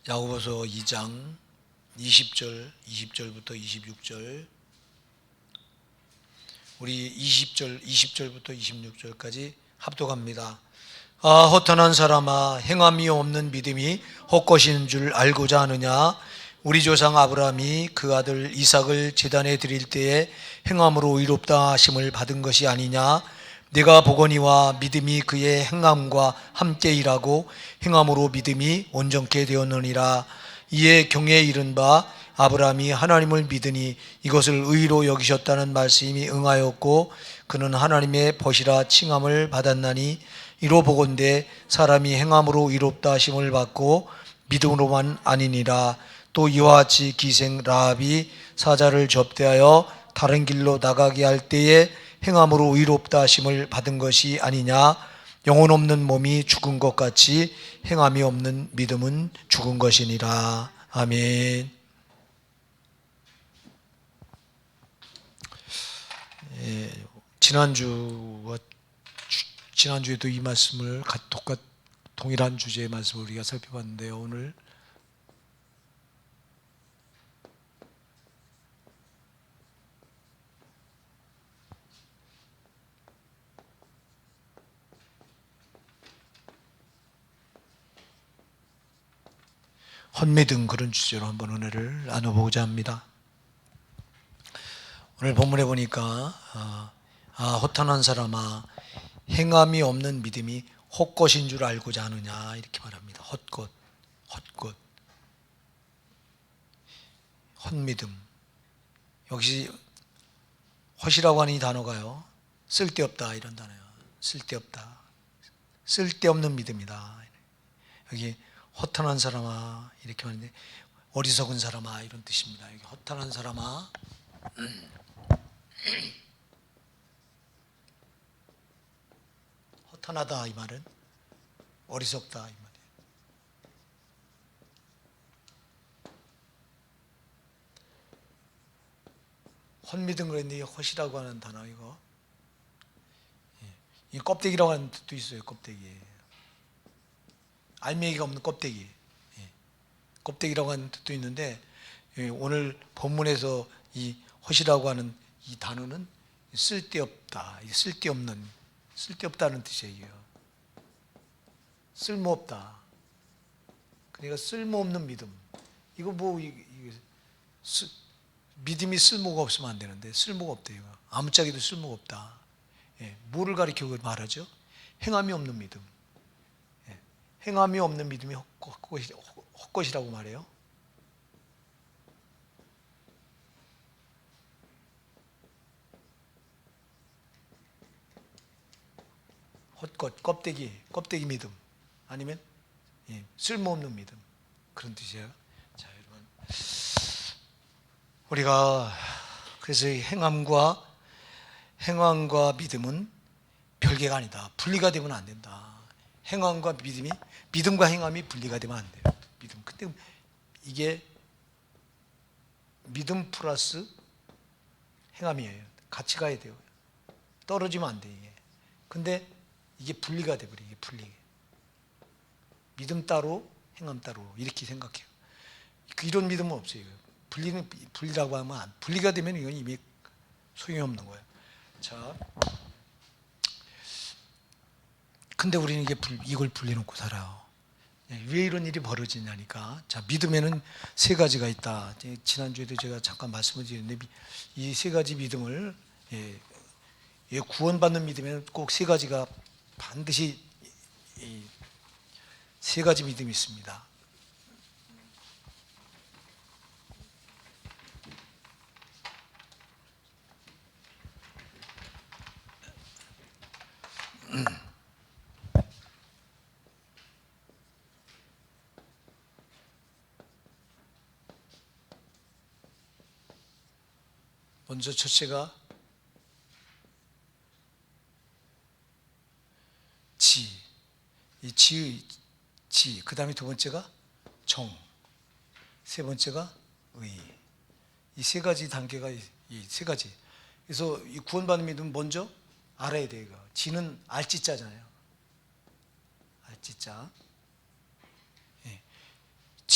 야고보서 2장 20절부터 26절, 우리 20절부터 26절까지 합독합니다. 허탄한 사람아, 행함이 없는 믿음이 헛것인 줄 알고자 하느냐? 우리 조상 아브라함이 그 아들 이삭을 제단에 드릴 때에 행함으로 의롭다 하심을 받은 것이 아니냐? 내가 보거니와 믿음이 그의 행함과 함께 일하고 행함으로 믿음이 온전케 되었느니라. 이에 경에 이른 바 아브라함이 하나님을 믿으니 이것을 의로 여기셨다는 말씀이 응하였고 그는 하나님의 벗이라 칭함을 받았나니, 이로 보건대 사람이 행함으로 의롭다 하심을 받고 믿음으로만 아니니라. 또 이와 같이 기생 라합이 사자를 접대하여 다른 길로 나가게 할 때에 행함으로 의롭다 하심을 받은 것이 아니냐? 영혼 없는 몸이 죽은 것 같이 행함이 없는 믿음은 죽은 것이니라. 아멘. 지난주에도 이 말씀을 동일한 주제의 말씀을 우리가 살펴봤는데요. 오늘 헌미등, 그런 주제로 한번 은혜를 나눠보고자 합니다. 오늘 본문에 보니까 허탄한 사람아, 행함이 없는 믿음이 헛것인 줄 알고자 하느냐, 이렇게 말합니다. 헛것, 헛믿음. 역시 헛이라고 하는 이 단어가요, 쓸데없다, 이런 단어예요. 쓸데없다, 쓸데없는 믿음이다. 여기 허탄한 사람아 이렇게 말하는데, 어리석은 사람아 이런 뜻입니다. 여기 허탄한 사람아, 허탄하다 이 말은 어리석다 이 말이에요. 헛믿음 그랬는데, 헛이라고 하는 단어, 이거 이 껍데기라고 하는 뜻도 있어요. 껍데기, 알맹이가 없는 껍데기, 껍데기라고 하는 뜻도 있는데, 오늘 본문에서 이 헛이라고 하는 이 단어는 쓸데없다, 쓸데없다는 뜻이에요. 쓸모없다. 그러니까 쓸모없는 믿음. 이거 믿음이 쓸모가 없으면 안 되는데 쓸모가 없대요. 아무짝에도 쓸모가 없다. 뭐를 가리켜 말하죠? 행함이 없는 믿음. 행함이 없는 믿음이 헛것이라고 말해요. 헛것, 껍데기 믿음, 아니면 쓸모없는 믿음, 그런 뜻이에요. 자, 여러분, 우리가 그래서 행함과 믿음은 별개가 아니다. 분리가 되면 안 된다. 믿음과 행함이 분리가 되면 안 돼요. 근데 이게 믿음 플러스 행함이에요. 같이 가야 돼요. 떨어지면 안 돼, 이게. 근데 이게 분리가 돼버려. 이게 믿음 따로 행함 따로 이렇게 생각해요. 이런 믿음은 없어요. 분리라고 하면 분리가 되면 이건 이미 소용이 없는 거예요. 자, 근데 우리는 이걸 분리놓고 살아요. 왜 이런 일이 벌어지냐니까. 자, 믿음에는 세 가지가 있다. 지난주에도 제가 잠깐 말씀을 드렸는데, 이 세 가지 믿음을, 구원받는 믿음에는 꼭 세 가지가 반드시, 세 가지 믿음이 있습니다. 먼저 첫째가 지, 그 다음에 두 번째가 정, 세 번째가 의. 이 세 가지 단계가, 이 세 가지. 그래서 이 구원받는 믿음은 먼저 알아야 돼요. 이거. 지는 알지자잖아요. 알지자.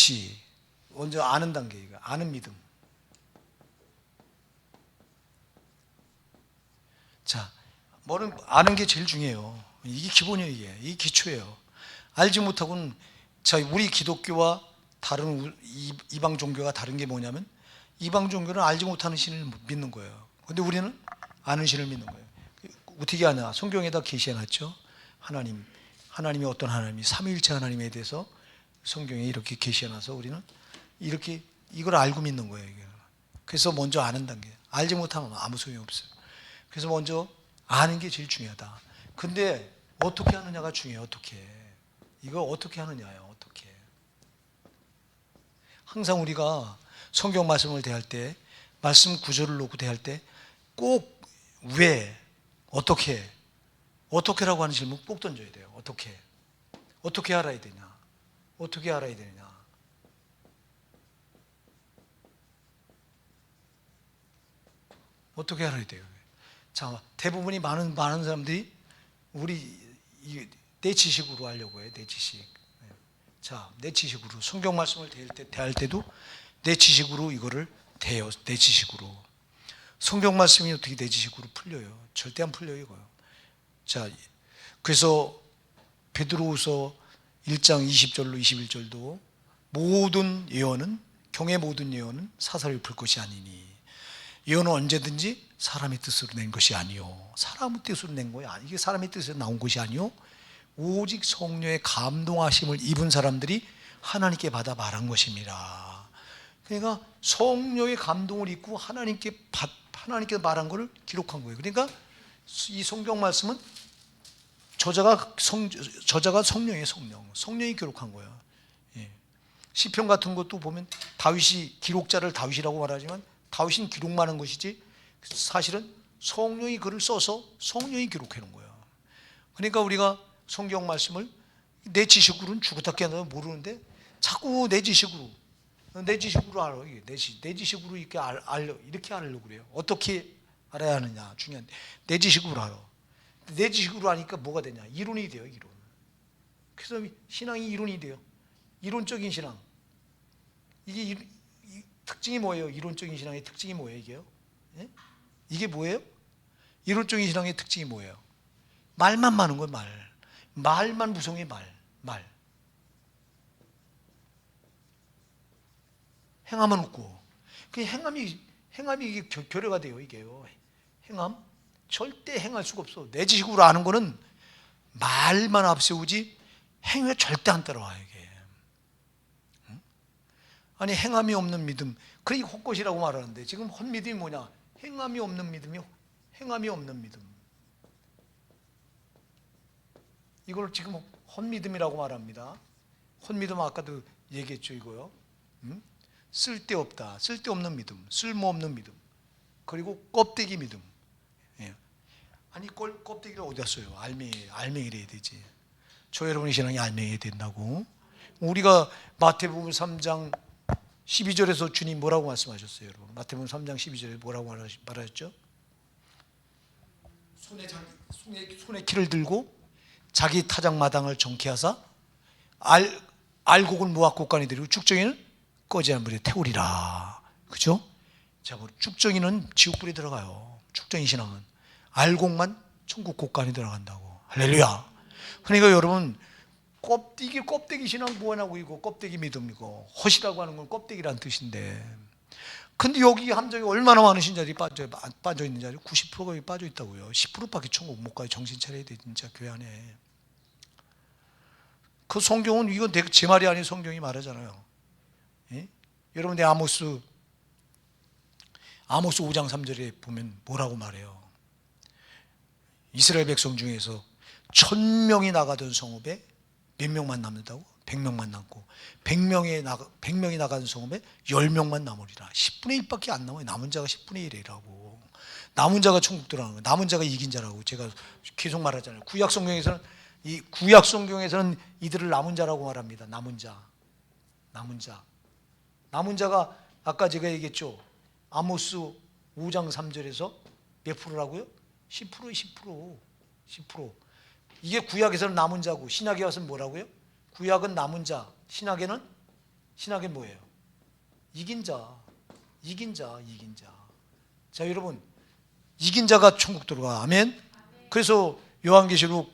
그렇지. 먼저 아는 단계, 이거 아는 믿음. 자, 뭐는 아는 게 제일 중요해요. 이게 기본이에요. 이게 기초예요. 알지 못하고는, 자, 우리 기독교와 다른 이방 종교가 다른 게 뭐냐면, 이방 종교는 알지 못하는 신을 믿는 거예요. 근데 우리는 아는 신을 믿는 거예요. 어떻게 하냐? 성경에다 계시해놨죠. 하나님이 어떤 하나님이 삼위일체 하나님에 대해서 성경에 이렇게 계시해놔서 우리는 이렇게 이걸 알고 믿는 거예요. 이게. 그래서 먼저 아는 단계. 알지 못하면 아무 소용이 없어요. 그래서 먼저 아는 게 제일 중요하다. 근데 어떻게 하느냐가 중요해요. 어떻게. 이거 어떻게 하느냐예요. 어떻게. 항상 우리가 성경 말씀을 대할 때, 말씀 구절을 놓고 대할 때 꼭 왜, 어떻게라고 하는 질문 꼭 던져야 돼요. 어떻게 알아야 되냐? 어떻게 알아야 되느냐? 어떻게 알아야 돼요? 자, 대부분이 많은 사람들이 내 지식으로 하려고 해요. 내 지식. 자, 내 지식으로 성경 말씀을 대할 때도 내 지식으로 이거를 대요. 내 지식으로. 성경 말씀이 어떻게 내 지식으로 풀려요? 절대 안 풀려요, 이거요. 자, 그래서 베드로후서 1장 20절로 21절도 모든 예언은 경의 모든 예언은 사사를 풀 것이 아니니 예언은 언제든지 사람의 뜻으로 낸 것이 아니요 사람의 뜻으로 낸 거야. 이게 사람의 뜻에서 나온 것이 아니요 오직 성령의 감동하심을 입은 사람들이 하나님께 받아 말한 것입니다. 그러니까 성령의 감동을 입고 하나님께 말한 것을 기록한 거예요. 그러니까 이 성경 말씀은 저자가 성령이에요. 성령이 기록한 거예요. 예. 시편 같은 것도 보면 기록자를 다윗이라고 말하지만 다윗은 기록만 한 것이지 사실은 성령이 글을 써서 성령이 기록해 놓은 거예요. 그러니까 우리가 성경 말씀을 내 지식으로는 죽었다 깨어나도 모르는데 자꾸 내 지식으로 알아. 내 지식으로 이렇게 알려고 그래요. 어떻게 알아야 하느냐 중요한데 내 지식으로 알아. 내 지식으로 아니까 뭐가 되냐? 이론이 돼요. 이론. 그래서 신앙이 이론이 돼요. 이론적인 신앙. 이게 특징이 뭐예요? 이론적인 신앙의 특징이 뭐예요? 이게요? 예? 이게 뭐예요? 이론적인 신앙의 특징이 뭐예요? 말만 많은 거예요. 말만 무성해. 말. 행함은 없고. 그 행함이 이게 결여가 돼요. 이게요. 행함 절대 행할 수가 없어. 내 지식으로 아는 거는 말만 앞세우지 행위에 절대 안 따라와. 이게. 아니 행함이 없는 믿음. 그게 헛것이라고 말하는데 지금 헛믿음이 뭐냐? 행함이 없는 믿음이요. 행함이 없는 믿음. 이걸 지금 헛믿음이라고 말합니다. 헛믿음 아까도 얘기했죠. 이거요. 쓸데없다. 쓸데없는 믿음. 쓸모없는 믿음. 그리고 껍데기 믿음. 예. 아니 껍데기를 어디다 써요? 알맹이를 해야 되지. 저 여러분의 신앙이 알맹이가 된다고. 우리가 마태복음 3장 12절에서 주님 뭐라고 말씀하셨어요? 여러분 마태복음 3장 12절에 뭐라고 말하셨죠? 손에 키를 들고 자기 타작마당을 정케하사 알곡을 모아곡간에 들이고 쭉정이는 꺼지는 불에 태우리라. 그죠? 자, 쭉정이는 지옥불에 들어가요. 쭉정이 신앙은 알곡만 천국 곡간에 들어간다고. 할렐루야. 그러니까 여러분 껍데기 신앙 뭐하냐고. 이거 껍데기 믿음이고 헛이라고 하는 건 껍데기란 뜻인데 근데 여기 함정이 얼마나 많은 신자들이 빠져 있는 자리 90%가 빠져 있다고요. 10%밖에 천국 못 가요. 정신 차려야 돼 진짜 교회 안에. 그 성경은 이건 제 말이 아니에요. 성경이 말하잖아요. 예? 여러분 내 아모스 5장 3절에 보면 뭐라고 말해요? 이스라엘 백성 중에서 1000명이 나가던 성읍에 몇 명만 남는다고? 100명만 남고 100명이 나가는 성읍에 10명만 남으리라. 10분의 1밖에 안 남아요. 남은 자가 10분의 1이라고. 남은 자가 천국 들어가는 거예요. 남은 자가 이긴 자라고 제가 계속 말하잖아요. 구약 성경에서는 이들을 남은 자라고 말합니다. 남은 자가 아까 제가 얘기했죠. 아모스 5장 3절에서 몇 프로라고요? 10%. 이게 구약에서는 남은 자고 신약에 와서는 뭐라고요? 구약은 남은 자, 신약에는 신학은 뭐예요? 이긴 자, 이긴 자, 이긴 자. 자, 여러분, 이긴 자가 천국 들어가. 아멘. 그래서 요한계시록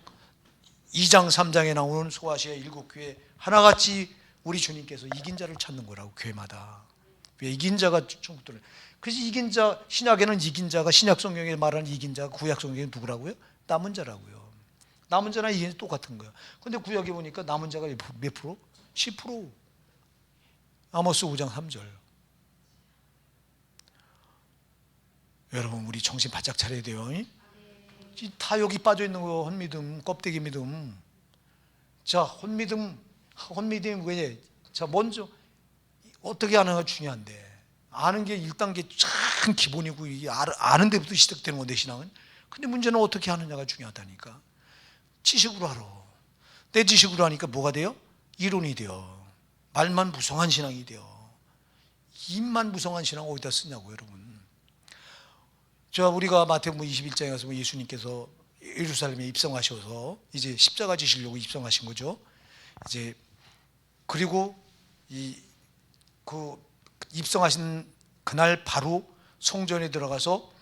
2장 3장에 나오는 소아시아 7교회 하나같이 우리 주님께서 이긴 자를 찾는 거라고. 교회마다 왜 이긴 자가 천국 들어가. 그래서 이긴 자, 신약에는 이긴 자가, 신약 성경에 말하는 이긴 자가 구약 성경에 누구라고요? 남은 자라고요. 남은 자나 이긴 자 똑같은 거예요. 근데 구약에 보니까 남은 자가 몇 프로? 10%. 아모스 5장 3절. 여러분, 우리 정신 바짝 차려야 돼요. 다 여기 빠져 있는 거예요. 혼믿음, 껍데기 믿음. 자, 혼믿음이 왜? 자, 먼저 어떻게 하느냐가 중요한데, 아는 게 1단계 참 기본이고, 이게 아는 데부터 시작되는 건데, 신앙은. 근데 문제는 어떻게 하느냐가 중요하다니까. 지식으로 하러. 내 지식으로 하니까 뭐가 돼요? 이론이 돼요. 말만 무성한 신앙이 돼요. 입만 무성한 신앙 어디다 쓰냐고, 여러분. 자, 우리가 마태복음 21장에 가서 예수님께서 예루살렘에 입성하셔서 이제 십자가 지시려고 입성하신 거죠. 이제 그리고 그 입성하신 그날 바로 성전에 들어가서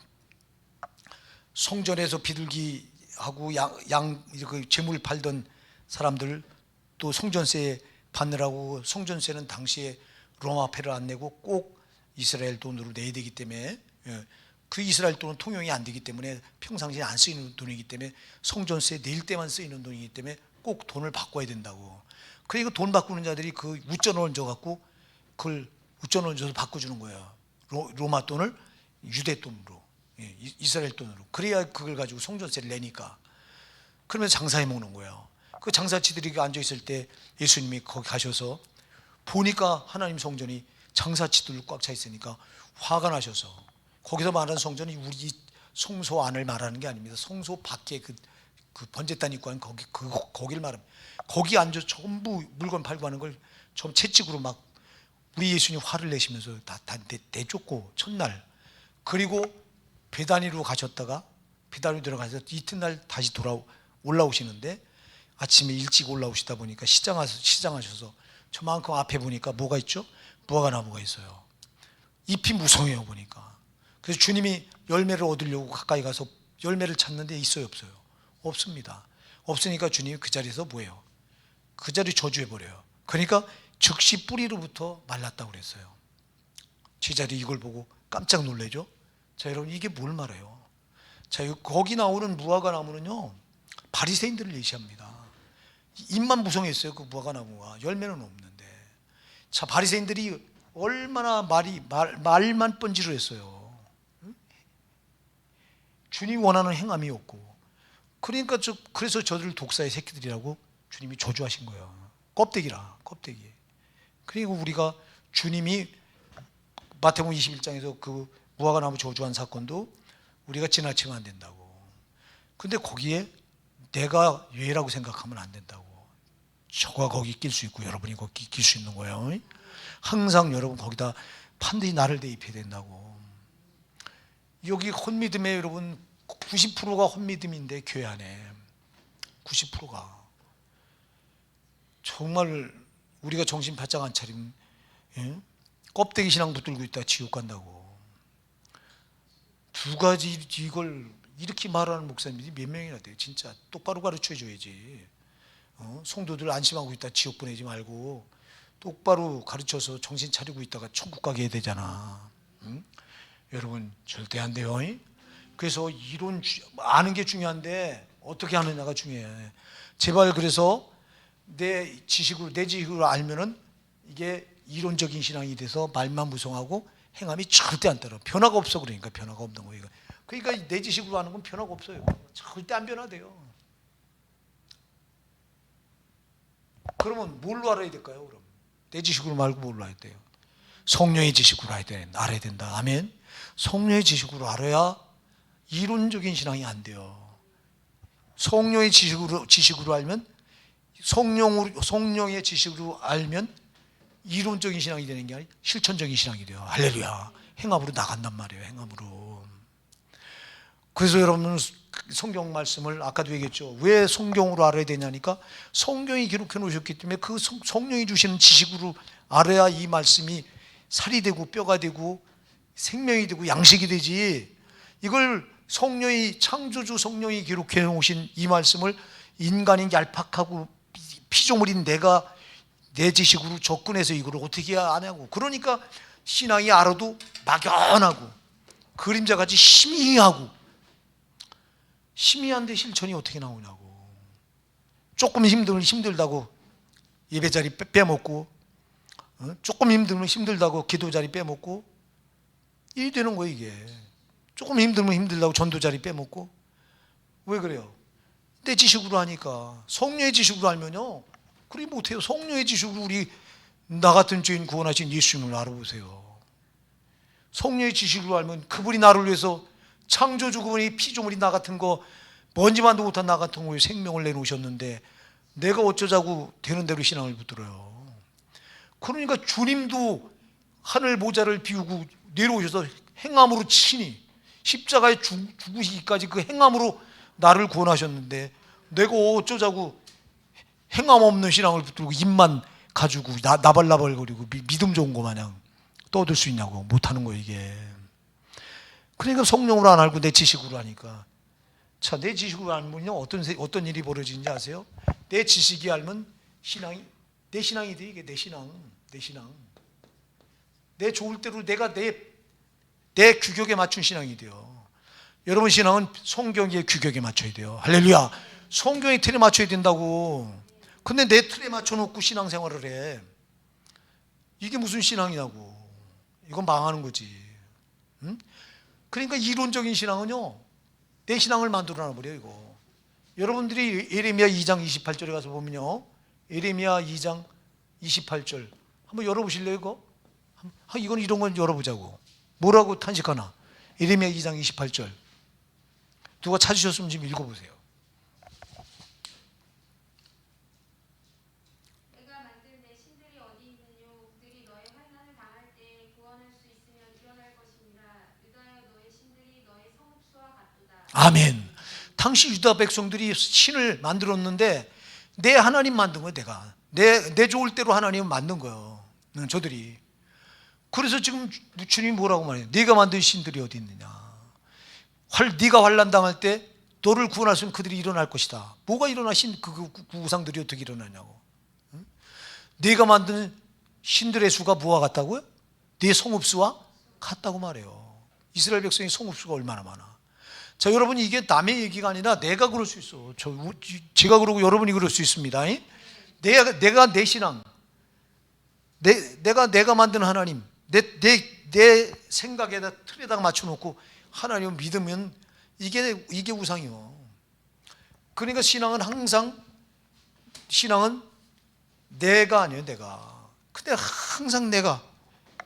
성전에서 비둘기하고 그 재물 팔던 사람들, 또 성전세 받느라고, 성전세는 당시에 로마패를 안 내고 꼭 이스라엘 돈으로 내야 되기 때문에, 그 이스라엘 돈은 통용이 안 되기 때문에 평상시에 안 쓰이는 돈이기 때문에, 성전세 낼 때만 쓰이는 돈이기 때문에 꼭 돈을 바꿔야 된다고. 그리고 돈 바꾸는 자들이 그 우전을 얹어갖고 그걸 우전을 얹어서 바꿔주는 거예요. 로마 돈을 유대 돈으로, 이스라엘 돈으로. 그래야 그걸 가지고 성전세를 내니까. 그러면서 장사해 먹는 거예요. 그 장사치들이 앉아있을 때 예수님이 거기 가셔서 보니까 하나님 성전이 장사치들로 꽉 차 있으니까 화가 나셔서, 거기서 말하는 성전이 우리 성소 안을 말하는 게 아닙니다. 성소 밖에 그 번제단 있고 하는 거기를 말합니다. 거기 앉아 전부 물건 팔고 하는 걸 좀 채찍으로 막 우리 예수님 화를 내시면서 다 내쫓고, 첫날. 그리고 베다니로 가셨다가, 베다니로 들어가서 이튿날 다시 올라오시는데, 아침에 일찍 올라오시다 보니까 시장하셔서 저만큼 앞에 보니까 뭐가 있죠? 무화과 나무가 있어요. 잎이 무성해요, 보니까. 그래서 주님이 열매를 얻으려고 가까이 가서 열매를 찾는데 있어요, 없어요? 없습니다. 없으니까 주님이 그 자리에서 뭐예요? 그 자리 저주해버려요. 그러니까 즉시 뿌리로부터 말랐다고 그랬어요. 제자들이 이걸 보고 깜짝 놀라죠. 자, 여러분, 이게 뭘 말해요? 자, 거기 나오는 무화과 나무는요, 바리새인들을 예시합니다. 잎만 무성했어요. 그 무화과 나무가. 열매는 없는데. 자, 바리새인들이 얼마나 말만 번지르 했어요. 주님이 원하는 행함이 없고. 그러니까 그래서 저들을 독사의 새끼들이라고 주님이 저주하신 거예요. 껍데기라, 껍데기. 그리고 우리가 주님이 마태복음 21장에서 그 무화과 나무 저주한 사건도 우리가 지나치면 안 된다고. 근데 거기에 내가 예라고 생각하면 안 된다고. 저가 거기 낄 수 있고 여러분이 거기 낄 수 있는 거예요. 항상 여러분 거기다 반드시 나를 대입해야 된다고. 여기 혼믿음에 여러분 90%가 혼믿음인데, 교회 안에 90%가 정말 우리가 정신 바짝 안 차리면, 껍데기 신앙 붙들고 있다가 지옥 간다고. 두 가지 이걸 이렇게 말하는 목사님들이 몇 명이나 돼요. 진짜 똑바로 가르쳐 줘야지. 성도들 안심하고 있다 지옥 보내지 말고 똑바로 가르쳐서 정신 차리고 있다가 천국 가게 해야 되잖아. 여러분, 절대 안 돼요. 그래서 이론 아는 게 중요한데 어떻게 하느냐가 중요해. 제발, 그래서 내 지식으로 알면은 이게 이론적인 신앙이 돼서 말만 무성하고 행함이 절대 안 따라. 변화가 없어. 그러니까 변화가 없는 거예요. 그러니까 내 지식으로 하는 건 변화가 없어요. 절대 안 변화돼요. 그러면 뭘로 알아야 될까요? 그럼 내 지식으로 말고 뭘로 알아야 돼요? 성령의 지식으로 알아야 된다. 아멘. 성령의 지식으로 알아야 이론적인 신앙이 안 돼요. 성령의 지식으로 알면, 성령의 지식으로 알면 이론적인 신앙이 되는 게 아니라 실천적인 신앙이 돼요. 할렐루야. 행함으로 나간단 말이에요. 행함으로. 그래서 여러분 성경 말씀을 아까도 얘기했죠. 왜 성경으로 알아야 되냐니까 성경이 기록해 놓으셨기 때문에 그 성령이 주시는 지식으로 알아야 이 말씀이 살이 되고 뼈가 되고 생명이 되고 양식이 되지. 이걸 성령이 창조주 성령이 기록해 놓으신 이 말씀을 인간인 얄팍하고 피조물인 내가 내 지식으로 접근해서 이걸 어떻게 아냐고. 그러니까 신앙이 알아도 막연하고 그림자같이 희미하고 희미한데 실천이 어떻게 나오냐고. 조금 힘들다고 예배 자리 빼먹고, 조금 힘들다고 기도 자리 빼먹고, 이래 되는 거예요 이게. 조금 힘들다고 전도 자리 빼먹고. 왜 그래요? 내 지식으로 하니까. 성령의 지식으로 알면요 그리 못해요. 성령의 지식으로 우리 나 같은 죄인 구원하신 예수님을 알아보세요. 성령의 지식으로 알면 그분이 나를 위해서 창조주 그분이 피조물이 나 같은 거 먼지만도 못한 나 같은 거에 생명을 내놓으셨는데 내가 어쩌자고 되는 대로 신앙을 붙들어요. 그러니까 주님도 하늘 모자를 비우고 내려오셔서 행함으로 친히 십자가에 죽으시기까지 그 행함으로 나를 구원하셨는데 내가 어쩌자고 행함 없는 신앙을 붙들고 입만 가지고 나발나발거리고 믿음 좋은 거 마냥 떠들 수 있냐고. 못하는 거예요 이게. 그러니까 성령으로 안 알고 내 지식으로 하니까. 자, 내 지식으로 알면요 어떤 일이 벌어지는지 아세요? 내 지식이 알면 신앙이 내 신앙이 돼. 이게 내 신앙. 내 좋을 대로 내가 내 규격에 맞춘 신앙이 돼요. 여러분 신앙은 성경의 규격에 맞춰야 돼요. 할렐루야. 성경의 틀에 맞춰야 된다고. 근데 내 틀에 맞춰놓고 신앙생활을 해. 이게 무슨 신앙이냐고. 이건 망하는 거지. 응? 그러니까 이론적인 신앙은요 내 신앙을 만들어 놔버려요 이거. 여러분들이 예레미야 2장 28절에 가서 보면요 예레미야 2장 28절 한번 열어보실래요 이거? 이건 이런 건 열어보자고. 뭐라고 탄식하나? 예레미야 2장 28절 누가 찾으셨으면 지금 읽어보세요. 내가 만든 내 신들이 어디 있느뇨? 그들이 너의 환난을 당할 때에 구원할 수 있으면 일어날 것이니라. 유다여 너의 신들이 너의 성읍수와 같도다. 아멘. 당시 유다 백성들이 신을 만들었는데 내 하나님 만든 거예요. 내가 내 좋을 대로 하나님은 만든 거예요. 저들이. 그래서 지금 주님이 뭐라고 말해요? 네가 만든 신들이 어디 있느냐. 네가 환난 당할 때 너를 구원할 수 있는 그들이 일어날 것이다. 뭐가 일어나? 그 우상들이 어떻게 일어나냐고. 응? 네가 만든 신들의 수가 뭐와 같다고요? 네 성읍수와 같다고 말해요. 이스라엘 백성의 성읍수가 얼마나 많아. 자, 여러분 이게 남의 얘기가 아니라 내가 그럴 수 있어. 제가 그러고 여러분이 그럴 수 있습니다. 내가 내 신앙, 내가 만든 하나님, 내 생각에다 틀에다가 맞춰놓고 하나님을 믿으면 이게 우상이요. 그러니까 신앙은 내가 아니에요. 내가. 근데 항상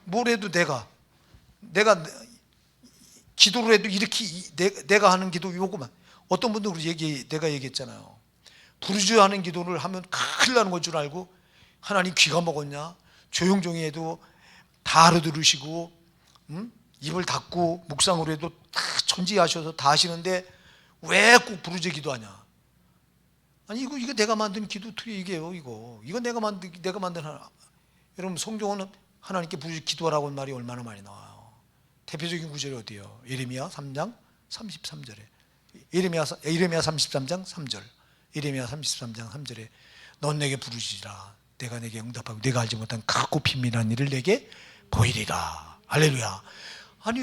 뭘 해도 내가 기도를 해도 이렇게 내가 하는 기도 요거만. 어떤 분들 내가 얘기했잖아요. 부르짖어하는 기도를 하면 큰일 나는 걸 줄 알고 하나님 귀가 먹었냐? 조용조용히 해도 다 알아들으시고 입을 닫고 묵상으로 해도 다 천지하셔서 다 하시는데 왜 꼭 부르짖어 기도하냐? 아니 이거 내가 만든 기도 틀이 이게요. 이거 내가 만든 하나. 여러분 성경은 하나님께 부르짖어 기도하라고 말이 얼마나 많이 나와요. 대표적인 구절이 어디예요? 예레미야 3장 33절에 예레미야 33장 3절 예레미야 33장 3절에 넌 내게 부르짖으라 내가 내게 응답하고 내가 알지 못한 크고 비밀한 일을 내게 보이리라. 할렐루야. 아니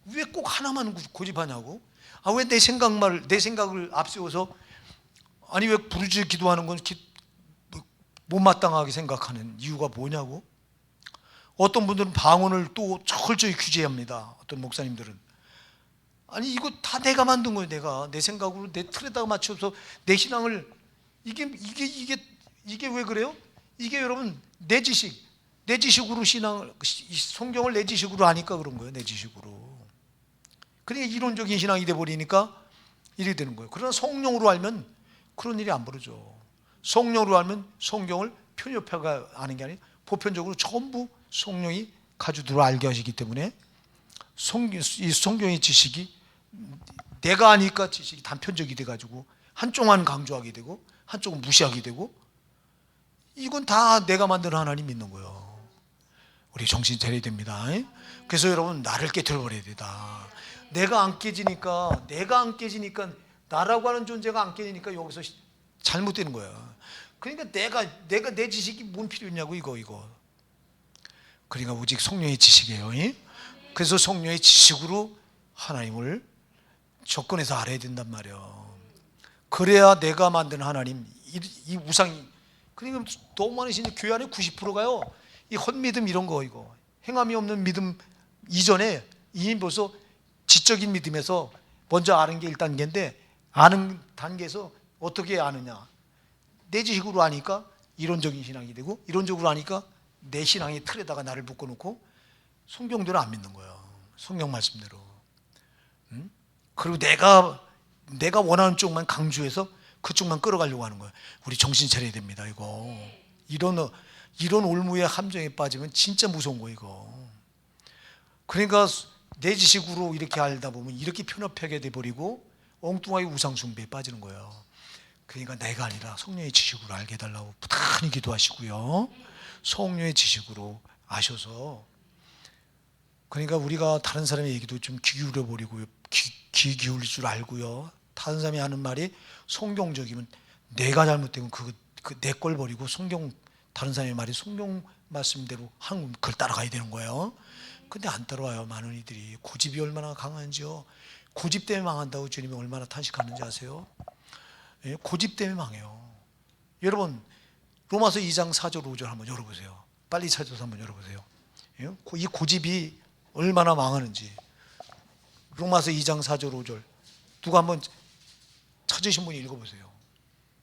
왜 꼭 하나만 고집하냐고? 왜 내 생각을 앞세워서 아니 왜 부르짖어 기도하는 건 못마땅하게 생각하는 이유가 뭐냐고? 어떤 분들은 방언을 또 철저히 규제합니다. 어떤 목사님들은 아니 이거 다 내가 만든 거예요. 내가 내 생각으로 내 틀에다가 맞춰서 내 신앙을 이게 왜 그래요? 이게 여러분 내 지식으로 성경을 내 지식으로 아니까 그런 거예요. 내 지식으로. 그러니까 이론적인 신앙이 돼 버리니까 이렇게 되는 거예요. 그러나 성령으로 알면 그런 일이 안 벌어져. 성령으로 알면 성경을 편협하게 아는 게 아니라 보편적으로 전부 성령이 가지고 알게 하시기 때문에 이 성경의 지식이 내가 아니까 지식이 단편적이 돼가지고 한쪽만 강조하게 되고 한쪽은 무시하게 되고, 이건 다 내가 만든 하나님 믿는 거예요. 우리 정신 차려야 됩니다. 그래서 여러분, 나를 깨트려버려야 된다. 내가 안 깨지니까 나라고 하는 존재가 안 깨지니까 여기서 잘못되는 거야. 그러니까 내가 내 지식이 뭔 필요 있냐고, 이거. 그러니까 오직 성령의 지식이에요. 그래서 성령의 지식으로 하나님을 접근해서 알아야 된단 말이에요. 그래야 내가 만든 하나님, 이 우상이, 그러니까 너무 많으신 교회 안에 90%가요 이 헛믿음 이런 거, 이거 행함이 없는 믿음 이전에 이미 벌써 지적인 믿음에서 먼저 아는 게 1단계인데, 아는 단계에서 어떻게 아느냐, 내 지식으로 아니까 이론적인 신앙이 되고, 이론적으로 아니까 내 신앙의 틀에다가 나를 묶어놓고 성경대로 안 믿는 거예요. 성경 말씀대로. 그리고 내가 원하는 쪽만 강조해서 그쪽만 끌어가려고 하는 거예요. 우리 정신 차려야 됩니다. 이런 올무의 함정에 빠지면 진짜 무서운 거예요, 이거. 그러니까 내 지식으로 이렇게 알다 보면 이렇게 편협하게 돼버리고 엉뚱하게 우상숭배에 빠지는 거예요. 그러니까 내가 아니라 성령의 지식으로 알게 해달라고 부단히 기도하시고요. 성령의 지식으로 아셔서, 그러니까 우리가 다른 사람의 얘기도 좀 귀 기울여버리고요, 귀 기울일 줄 알고요. 다른 사람이 하는 말이 성경적이면 내가 잘못되면 내 걸 버리고 다른 사람의 말이 성경 말씀대로 하는 걸 따라가야 되는 거예요. 근데 안 따라와요. 많은 이들이 고집이 얼마나 강한지요. 고집 때문에 망한다고 주님이 얼마나 탄식하는지 아세요? 고집 때문에 망해요. 여러분, 로마서 2장 4절 5절 한번 열어보세요. 빨리 찾아서 한번 열어보세요. 이 고집이 얼마나 망하는지. 로마서 2장 4절 5절 누가 한번 찾으신 분이 읽어보세요.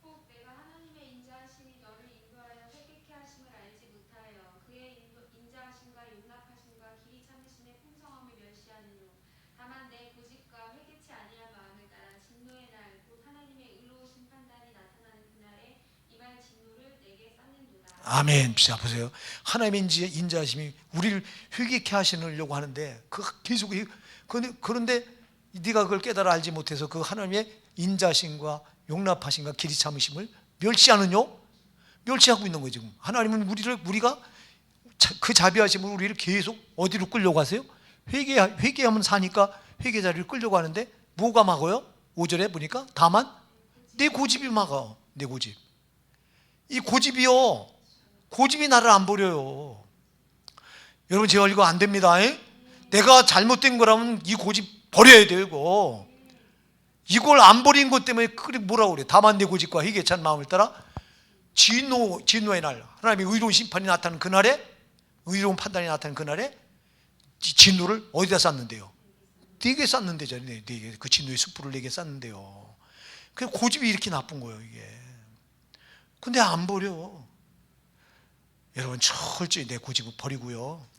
혹 내가 하나님의 인자하심이 너를 인도하여 회개케 하심을 알지 못하여 그의 인자하심과 용납하심과 길이 참으심의 풍성함을 멸시하느뇨. 다만 내 고집과 회개치 아니한 마음을 따라 진노의 날 곧 하나님의 의로우신 판단이 나타나는 그날에 이말 진노를 내게 쌓는도다. 아멘. 자, 보세요. 하나님의 인자하심이 우리를 회개케 하시려고 하는데 계속 그런데 네가 그걸 깨달아 알지 못해서 그 하나님의 인자심과 용납하심과 길이 참으심을 멸시하느뇨? 멸시하고 있는 거예요. 지금 하나님은 우리가 그 자비하심을 우리를 계속 어디로 끌려고 하세요? 회개하면 사니까 회개 자리를 끌려고 하는데 뭐가 막아요? 5절에 보니까 다만 내 고집이 막아. 내 고집. 이 고집이 나를 안 버려요. 여러분, 제가 이거 안 됩니다. 내가 잘못된 거라면 이 고집 버려야 돼요. 이걸 안 버린 것 때문에 뭐라고 그래? 다만 내 고집과 회개찬 마음을 따라 진노의 날, 하나님의 의로운 심판이 나타나는 그날에, 의로운 판단이 나타나는 그날에 진노를 어디다 쌌는데요? 네게 쌌는데잖아요. 네게, 그 진노의 숯불을 네게 쌌는데요. 그 고집이 이렇게 나쁜 거예요, 이게. 근데 안 버려. 여러분, 철저히 내 고집을 버리고요.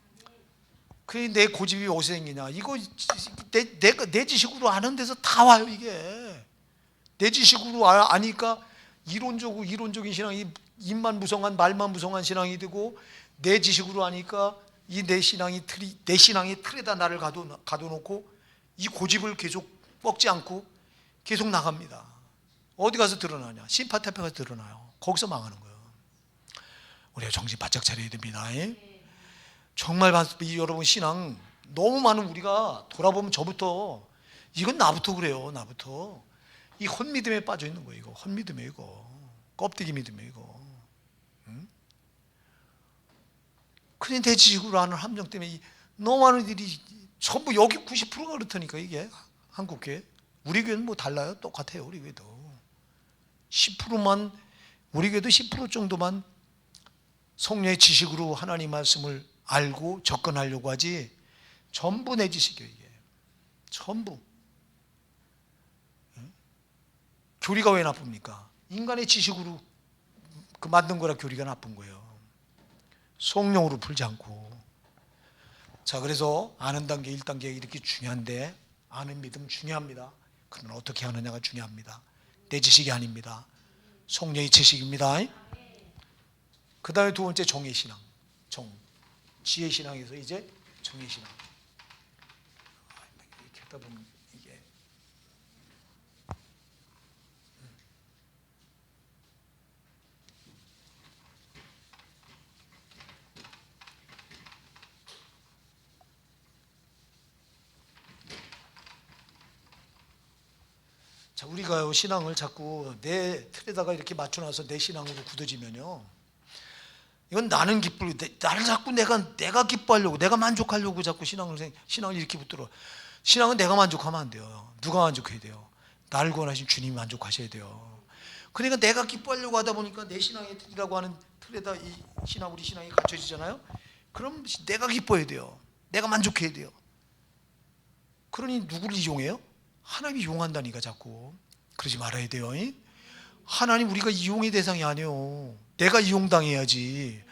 그게 내 고집이 어디서 생기냐? 이거 내 지식으로 아는 데서 다 와요, 이게. 내 지식으로 아니까 이론적인 신앙이 입만 무성한 말만 무성한 신앙이 되고, 내 지식으로 아니까 이 내 신앙의 틀에다 나를 가둬놓고 이 고집을 계속 꺾지 않고 계속 나갑니다. 어디 가서 드러나냐? 심판 앞에 가서 드러나요. 거기서 망하는 거예요. 우리가 정신 바짝 차려야 됩니다. 정말 여러분, 신앙 너무 많은, 우리가 돌아보면 저부터, 이건 나부터 그래요. 나부터 이 헛믿음에 빠져 있는 거예요. 이거 헛믿음에, 이거 껍데기 믿음에, 이거. 그냥 내 지식으로 하는 함정 때문에 너무 많은 일이 전부, 여기 90%가 그렇다니까. 이게 한국 교회, 우리 교회는 뭐 달라요? 똑같아요. 우리 교회도 10%만, 우리 교회도 10% 정도만 성령의 지식으로 하나님 말씀을 알고 접근하려고 하지, 전부 내 지식이에요. 이게 전부. 교리가 왜 나쁩니까? 인간의 지식으로 만든 거라 교리가 나쁜 거예요. 성령으로 풀지 않고. 자, 그래서 아는 단계 1단계 이렇게 중요한데, 아는 믿음 중요합니다. 그러면 어떻게 하느냐가 중요합니다. 내 지식이 아닙니다. 성령의 지식입니다. 그 다음에 두 번째, 정의 신앙. 지혜 신앙에서 이제 정의 신앙. 이렇게 하다 보면 이게 자, 우리가요 신앙을 자꾸 내 틀에다가 이렇게 맞춰놔서 내 신앙으로 굳어지면요, 이건 나는 기쁘고 나를 자꾸 내가 기뻐하려고, 내가 만족하려고 자꾸 신앙을 이렇게 붙들어. 신앙은 내가 만족하면 안 돼요. 누가 만족해야 돼요? 나를 구원하신 주님이 만족하셔야 돼요. 그러니까 내가 기뻐하려고 하다 보니까 내 신앙의 틀이라고 하는 틀에다 이 신앙, 우리 신앙이 갇혀지잖아요. 그럼 내가 기뻐해야 돼요. 내가 만족해야 돼요. 그러니 누구를 이용해요? 하나님이 이용한다니까. 자꾸 그러지 말아야 돼요. 하나님 우리가 이용의 대상이 아니에요. 내가 이용당해야지.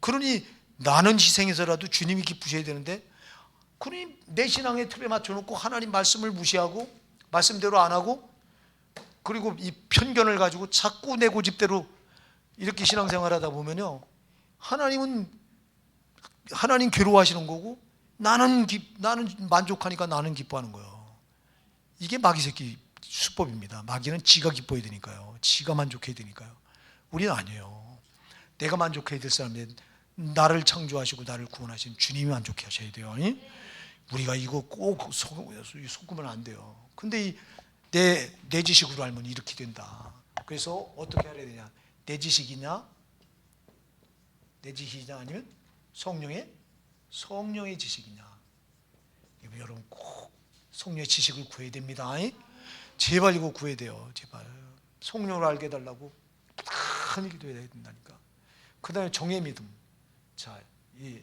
그러니 나는 희생해서라도 주님이 기쁘셔야 되는데, 그러니 내 신앙의 틀에 맞춰놓고 하나님 말씀을 무시하고 말씀대로 안 하고, 그리고 이 편견을 가지고 자꾸 내 고집대로 이렇게 신앙생활하다 보면요, 하나님 괴로워하시는 거고, 나는 만족하니까 나는 기뻐하는 거예요. 이게 마귀 새끼 수법입니다. 마귀는 지가 기뻐해야 되니까요. 지가 만족해야 되니까요. 우리는 아니에요. 내가 만족해야 될 사람은 나를 창조하시고 나를 구원하신 주님이 만족해 하셔야 돼요. 우리가 이거 꼭 속으면 안 돼요. 근데 내 지식으로 알면 이렇게 된다. 그래서 어떻게 해야 되냐? 내 지식이냐 아니면 성령의 지식이냐? 여러분 꼭 성령의 지식을 구해야 됩니다. 제발 이거 구해야 돼요. 제발 성령을 알게 해달라고 큰 기도해야 된다니까. 그 다음에 정의 믿음. 자, 이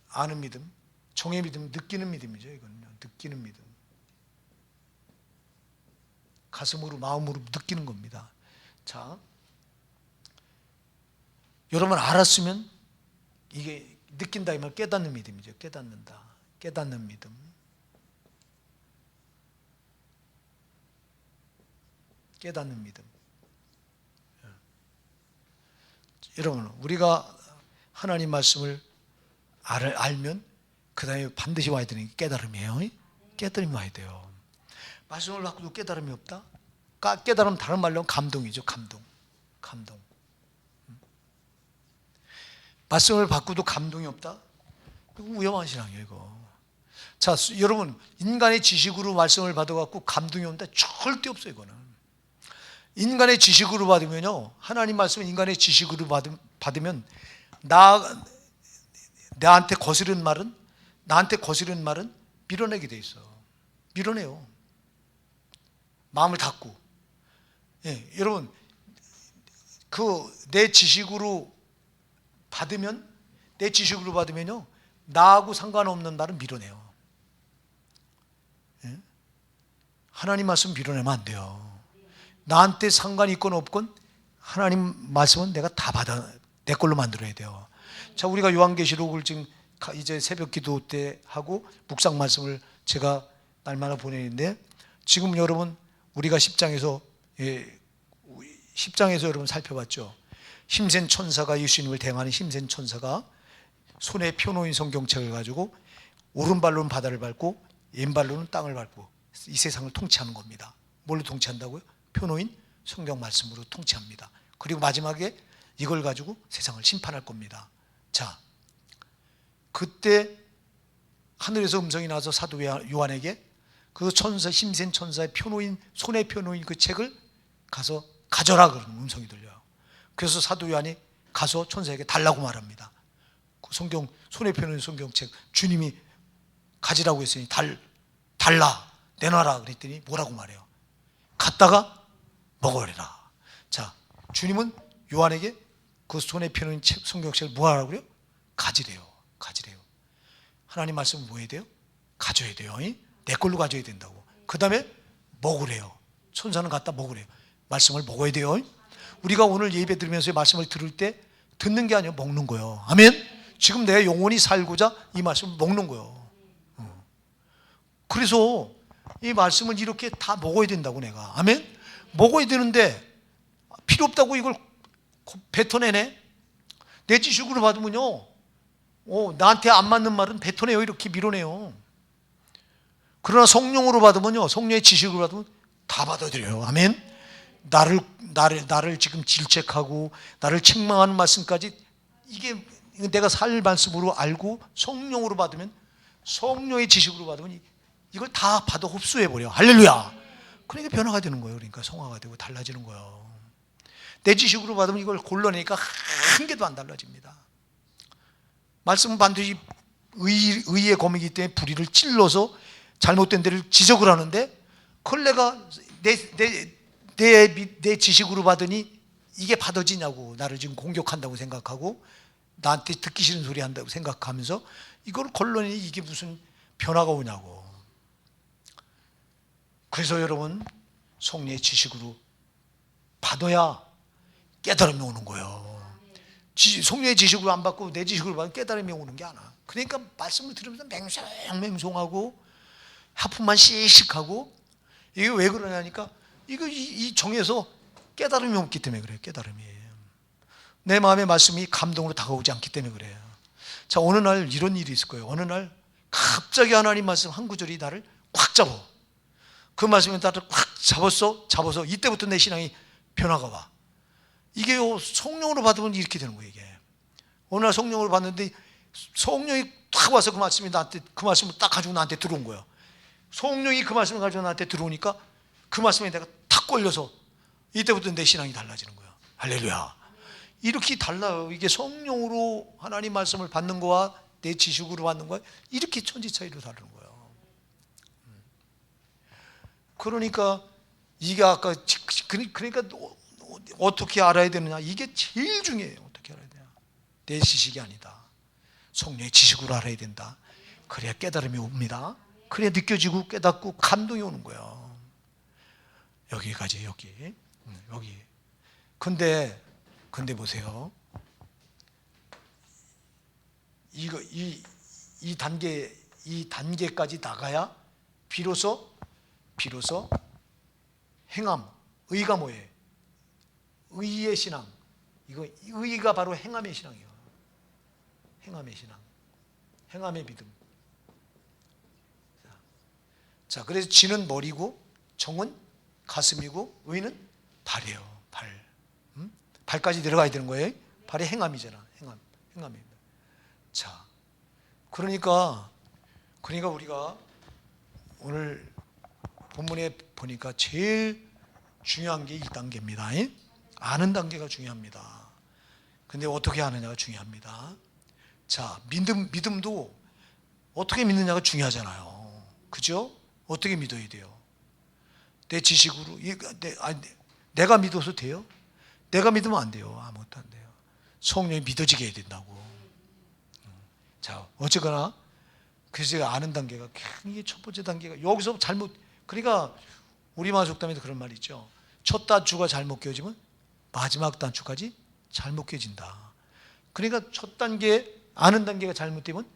아는 믿음, 정의 믿음, 느끼는 믿음이죠. 이거는요, 느끼는 믿음. 가슴으로 마음으로 느끼는 겁니다. 자, 여러분 알았으면 이게 느낀다 이면 깨닫는 믿음이죠. 깨닫는다. 깨닫는 믿음. 깨닫는 믿음. 여러분 우리가 하나님 말씀을 알면 그 다음에 반드시 와야 되는 게 깨달음이에요. 깨달음이 와야 돼요. 말씀을 받고도 깨달음이 없다? 깨달음 다른 말로 감동이죠. 감동. 말씀을 받고도 감동이 없다? 이거 위험한 신앙이에요. 이거. 자, 여러분 인간의 지식으로 말씀을 받아갖고 감동이 온다? 절대 없어요. 이거는 인간의 지식으로 받으면요, 하나님 말씀은 인간의 지식으로 받으면 나한테 거스른 말은 밀어내게 돼 있어. 밀어내요. 마음을 닫고. 예, 여러분 내 지식으로 받으면요, 나하고 상관없는 말은 밀어내요. 예? 하나님 말씀 밀어내면 안 돼요. 나한테 상관이 있건 없건 하나님 말씀은 내가 다 내 걸로 만들어야 돼요. 자, 우리가 요한계시록을 지금 이제 새벽 기도 때 하고 묵상 말씀을 제가 날마다 보내는데, 지금 여러분 우리가 10장에서 여러분 살펴봤죠. 힘센 천사가, 예수님을 대항하는 힘센 천사가 손에 펴놓은 성경책을 가지고 오른발로는 바다를 밟고 왼발로는 땅을 밟고 이 세상을 통치하는 겁니다. 뭘로 통치한다고요? 펴놓인 성경 말씀으로 통치합니다. 그리고 마지막에 이걸 가지고 세상을 심판할 겁니다. 자, 그때 하늘에서 음성이 나서 사도 요한에게 그 천사, 힘센 천사의 손에 펴놓인 그 책을 가서 가져라 그러는 음성이 들려요. 그래서 사도 요한이 가서 천사에게 달라고 말합니다. 그 성경, 손에 펴놓은 성경책 주님이 가지라고 했으니 달라, 내놔라 그랬더니 뭐라고 말해요? 갔다가 먹어버려라. 자, 주님은 요한에게 그 손에 펴놓은 성경책을 뭐 하라고 그래요? 가지래요. 하나님 말씀은 뭐 해야 돼요? 가져야 돼요. 내 걸로 가져야 된다고. 그 다음에 먹으래요. 천사는 갖다 먹으래요. 말씀을 먹어야 돼요. 우리가 오늘 예배 드리면서 말씀을 들을 때 듣는 게 아니라 먹는 거예요. 아멘. 지금 내 영혼이 살고자 이 말씀을 먹는 거예요. 그래서 이 말씀을 이렇게 다 먹어야 된다고 내가. 아멘. 먹어야 되는데 필요 없다고 이걸 뱉어내네. 내 지식으로 받으면요, 나한테 안 맞는 말은 뱉어내요. 이렇게 밀어내요. 그러나 성령으로 받으면요, 성령의 지식으로 받으면 다 받아들여요. 아멘. 나를 지금 질책하고 나를 책망하는 말씀까지 이게 내가 살 말씀으로 알고 성령으로 받으면, 성령의 지식으로 받으면 이걸 다 받아 흡수해버려. 할렐루야. 그러니까 변화가 되는 거예요. 그러니까 성화가 되고 달라지는 거예요. 내 지식으로 받으면 이걸 골라내니까 한 개도 안 달라집니다. 말씀은 반드시 의의 검이기 때문에 불의를 찔러서 잘못된 데를 지적을 하는데, 그걸 내가 내 지식으로 받으니 이게 받아지냐고, 나를 지금 공격한다고 생각하고 나한테 듣기 싫은 소리 한다고 생각하면서 이걸 걸러내니 이게 무슨 변화가 오냐고. 그래서 여러분, 성령의 지식으로 받아야 깨달음이 오는 거예요. 성령의 지식으로 안 받고 내 지식으로 받으면 깨달음이 오는 게 아니야. 그러니까 말씀을 들으면서 맹송맹송하고 하품만 씩씩하고, 이게 왜 그러냐니까 이 정에서 깨달음이 없기 때문에 그래요. 깨달음이 내 마음의 말씀이 감동으로 다가오지 않기 때문에 그래요. 자, 어느 날 이런 일이 있을 거예요. 어느 날 갑자기 하나님 말씀 한 구절이 나를 꽉 잡아. 그 말씀이 나를 꽉 잡아서 이때부터 내 신앙이 변화가 와. 이게 성령으로 받으면 이렇게 되는 거예요. 이게 어느 날 성령으로 받는데 성령이 딱 와서 그 말씀이 나한테, 그 말씀을 딱 가지고 나한테 들어온 거예요. 성령이 그 말씀을 가지고 나한테 들어오니까 그 말씀에 내가 탁 걸려서 이때부터 내 신앙이 달라지는 거예요. 할렐루야. 이렇게 달라요. 이게 성령으로 하나님 말씀을 받는 거와 내 지식으로 받는 거와 이렇게 천지 차이로 다르는 거예요. 그러니까 이게 아까 그러니까 어떻게 알아야 되느냐, 이게 제일 중요해요. 어떻게 알아야 되냐, 내 지식이 아니다, 성령의 지식으로 알아야 된다. 그래야 깨달음이 옵니다. 그래야 느껴지고 깨닫고 감동이 오는 거예요. 여기까지 여기. 근데 보세요. 이 단계까지 나가야 비로소 행함, 의가 뭐예요? 의의 신앙. 이거 의가 바로 행함의 신앙이에요. 행함의 신앙, 행함의 믿음. 자, 그래서 지는 머리고 정은 가슴이고 의는 발이에요. 발까지 내려가야 되는 거예요. 발이 행함이잖아. 행함입니다. 자, 그러니까 우리가 오늘 본문에 보니까 제일 중요한 게 1단계입니다. 아는 단계가 중요합니다. 근데 어떻게 아느냐가 중요합니다. 자, 믿음도 어떻게 믿느냐가 중요하잖아요. 그죠? 어떻게 믿어야 돼요? 내 지식으로, 내가 믿어서 돼요? 내가 믿으면 안 돼요. 아무것도 안 돼요. 성령이 믿어지게 해야 된다고. 자, 어쨌거나 그래서 아는 단계가, 이게 첫 번째 단계가 여기서 그러니까 우리말 속담에도 그런 말이 있죠. 첫 단추가 잘못 껴지면 마지막 단추까지 잘못 껴진다. 그러니까 첫 단계 아는 단계가 잘못되면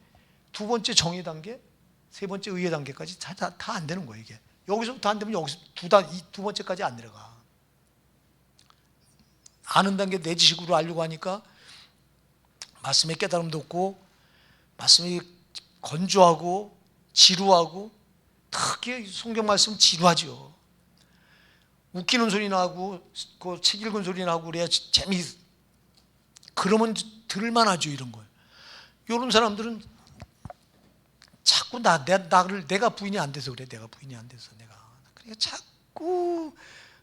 두 번째 정의 단계, 세 번째 의의 단계까지 다 안 되는 거예요. 이게 여기서부터 안 되면 여기서 두 번째까지 안 내려가. 아는 단계 내 지식으로 알려고 하니까 말씀의 깨달음도 없고, 말씀이 건조하고 지루하고, 특히 성경 말씀 지루하죠. 웃기는 소리나 하고 그 책 읽은 소리나 하고 그래야 그러면 들을만하죠. 이런 거. 이런 사람들은 자꾸 내가 부인이 안 돼서 그래. 내가 부인이 안 돼서 그러니까 자꾸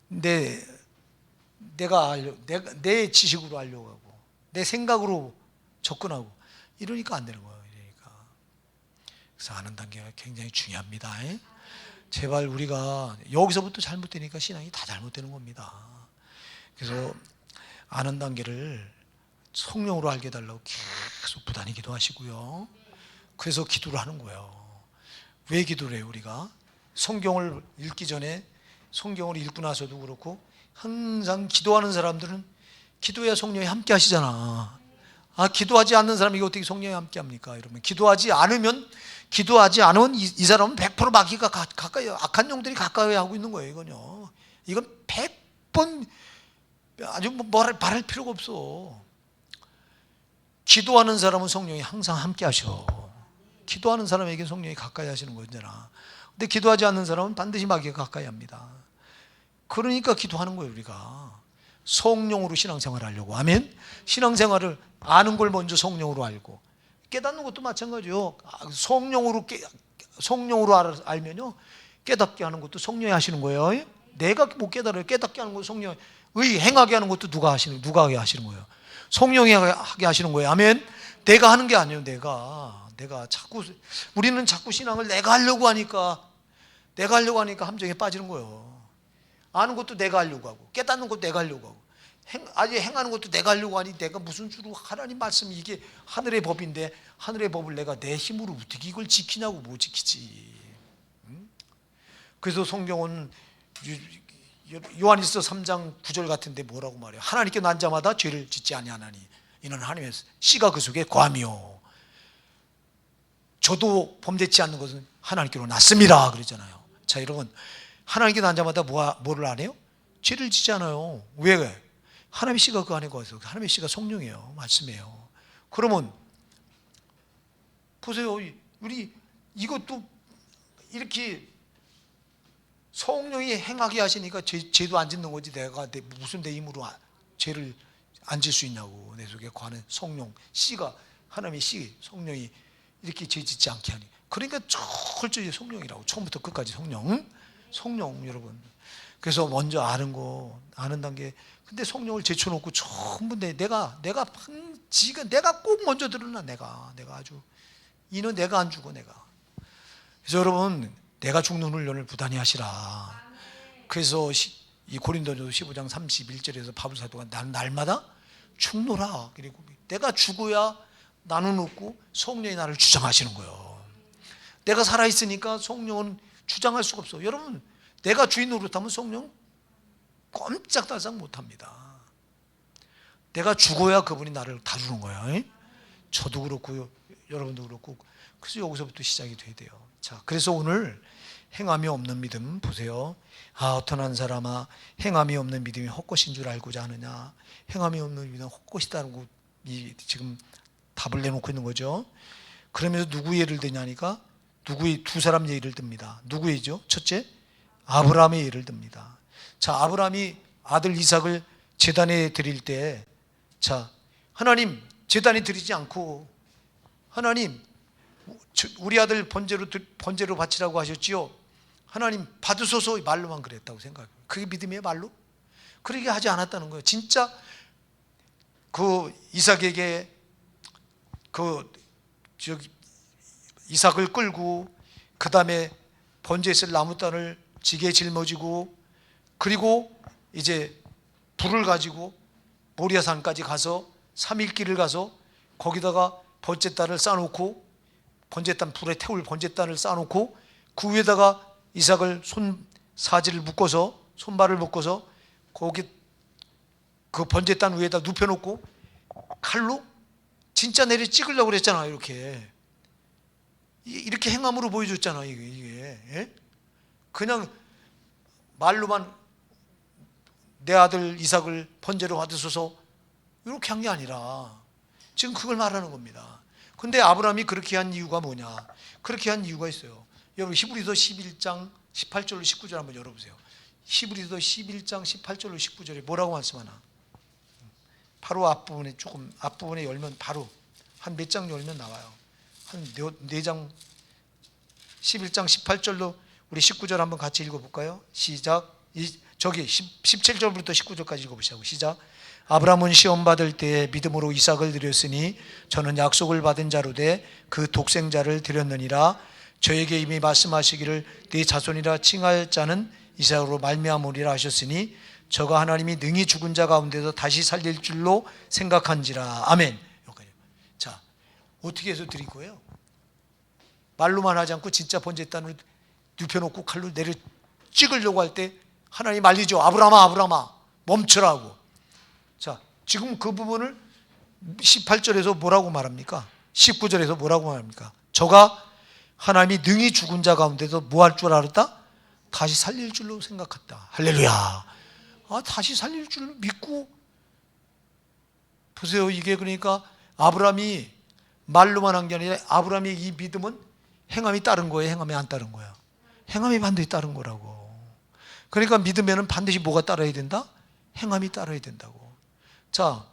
내 지식으로 하려고 하고 내 생각으로 접근하고 이러니까 안 되는 거예요. 그래서 아는 단계가 굉장히 중요합니다. 제발 우리가 여기서부터 잘못되니까 신앙이 다 잘못되는 겁니다. 그래서 아는 단계를 성령으로 알게 해달라고 계속 부단히 기도하시고요. 그래서 기도를 하는 거예요. 왜 기도를 해요? 우리가 성경을 읽기 전에, 성경을 읽고 나서도 그렇고, 항상 기도하는 사람들은 기도해야 성령이 함께 하시잖아. 기도하지 않는 사람이 어떻게 성령이 함께 합니까? 이러면 기도하지 않으면 이 사람은 100% 마귀가 가까이, 악한 영들이 가까이 하고 있는 거예요. 이건 100번 아주 말할 필요가 없어. 기도하는 사람은 성령이 항상 함께 하셔. 기도하는 사람에게 성령이 가까이 하시는 거잖아. 근데 기도하지 않는 사람은 반드시 마귀가 가까이 합니다. 그러니까 기도하는 거예요. 우리가 성령으로 신앙생활을 하려고 하면, 신앙생활을 아는 걸 먼저 성령으로 알고, 깨닫는 것도 마찬가지요. 성령으로 알면요, 깨닫게 하는 것도 성령이 하시는 거예요. 내가 못 깨달아요. 깨닫게 하는 건 성령. 행하게 하는 것도 누가 하게 하시는 거예요? 성령이 하게 하시는 거예요. 아멘. 내가 하는 게 아니에요. 내가 자꾸, 우리는 자꾸 신앙을 내가 하려고 하니까 함정에 빠지는 거예요. 아는 것도 내가 하려고 하고, 깨닫는 것도 내가 하려고 하고, 아직 행하는 것도 내가 하려고 하니, 내가 무슨 수로 하나님 말씀이 이게 하늘의 법인데, 하늘의 법을 내가 내 힘으로 어떻게 이걸 지키냐고. 못 지키지. 그래서 성경은 요한일서 3장 9절 같은데 뭐라고 말해요? 하나님께 난 자마다 죄를 짓지 아니하나니 이는 하나님의 씨가 그 속에 거함이요 저도 범죄치 않는 것은 하나님께로 났습니다 그랬잖아요. 자, 여러분, 하나님께 난 자마다 뭐를 안 해요? 죄를 짓지 않아요. 왜? 하나님의 씨가 그 안에 거해서, 하나님의 씨가 성령이에요. 말씀이에요. 그러면 보세요. 우리 이것도 이렇게 성령이 행하게 하시니까 죄도 안 짓는 거지. 내가 무슨 내 힘으로 죄를 안 질 수 있냐고. 내 속에 거하는 성령, 씨가, 하나님의 씨, 성령이 이렇게 죄 짓지 않게 하니. 그러니까 철저히 성령이라고. 처음부터 끝까지 성령, 여러분. 그래서 먼저 아는 단계. 근데 성령을 제쳐놓고 전부 내가 꼭 먼저 드러나. 내가 아주 이는 내가 안 죽어. 내가. 그래서 여러분, 내가 죽는 훈련을 부단히 하시라. 그래서 이 고린도전서 15장 31절에서 바울 사도가 난 날마다 죽노라. 그리고 내가 죽어야 나는 없고 성령이 나를 주장하시는 거예요. 내가 살아있으니까 성령은 주장할 수가 없어. 여러분, 내가 주인 노릇하면 성령 꼼짝달싹 못합니다. 내가 죽어야 그분이 나를 다루는 거야. 저도 그렇고 여러분도 그렇고. 그래서 여기서부터 시작이 돼야 돼요. 자, 그래서 오늘 행함이 없는 믿음 보세요. 어떤 한 사람아, 행함이 없는 믿음이 헛것인 줄 알고자 하느냐. 행함이 없는 믿음은 헛것이다라고 지금 답을 내놓고 있는 거죠. 그러면서 누구 예를 드냐니까 두 사람 예를 듭니다. 누구 예죠? 첫째, 아브라함의 예를 듭니다. 자, 아브라함이 아들 이삭을 제단에 드릴 때, 자, 하나님 제단에 드리지 않고, 하나님 우리 아들 번제로 바치라고 하셨지요. 하나님 받으소서 말로만 그랬다고 생각해요. 그게 믿음이에요, 말로? 그러게 하지 않았다는 거예요. 진짜 그 이삭에게 이삭을 끌고 그 다음에 번제에 쓸 나무단을 지게에 짊어지고 그리고 이제 불을 가지고 모리아산까지 가서 3일 길을 가서 거기다가 번제단을 쌓아놓고 불에 태울 번제단을 쌓아놓고 그 위에다가 이삭을 사지를 묶어서 손발을 묶어서 거기 그 번제단 위에다 눕혀놓고 칼로 진짜 내려 찍으려고 그랬잖아요. 이렇게 행함으로 보여줬잖아요. 이게 그냥 말로만 내 아들 이삭을 번제로 받으소서 이렇게 한 게 아니라 지금 그걸 말하는 겁니다. 근데 아브라함이 그렇게 한 이유가 뭐냐? 그렇게 한 이유가 있어요. 여러분 히브리서 11장 18절로 19절 한번 열어보세요. 히브리서 11장 18절로 19절에 뭐라고 말씀하나? 바로 앞부분에 열면 바로 한 몇 장 열면 나와요. 한 네 장. 11장 18절로 우리 19절 한번 같이 읽어볼까요? 시작. 17절부터 19절까지 읽어보시라고. 시작. 아브라함은 시험 받을 때에 믿음으로 이삭을 드렸으니 저는 약속을 받은 자로 돼 그 독생자를 드렸느니라. 저에게 이미 말씀하시기를 네 자손이라 칭할 자는 이삭으로 말미암으리라 하셨으니 저가 하나님이 능히 죽은 자 가운데서 다시 살릴 줄로 생각한지라. 아멘. 자, 어떻게 해서 드릴 거예요? 말로만 하지 않고 진짜 번제단을 눕혀놓고 칼로 내려 찍으려고 할 때 하나님 말리죠. 아브라함아 멈추라고. 자, 지금 그 부분을 18절에서 뭐라고 말합니까? 19절에서 뭐라고 말합니까? 저가 하나님이 능히 죽은 자 가운데서 뭐 할 줄 알았다? 다시 살릴 줄로 생각했다. 할렐루야. 다시 살릴 줄 믿고. 보세요. 이게 그러니까 아브라함이 말로만 한 게 아니라 아브라함의 이 믿음은 행함이 따른 거예요? 행함이 안 따른 거야? 행함이 반드시 따른 거라고. 그러니까 믿음에는 반드시 뭐가 따라야 된다? 행함이 따라야 된다고. 자,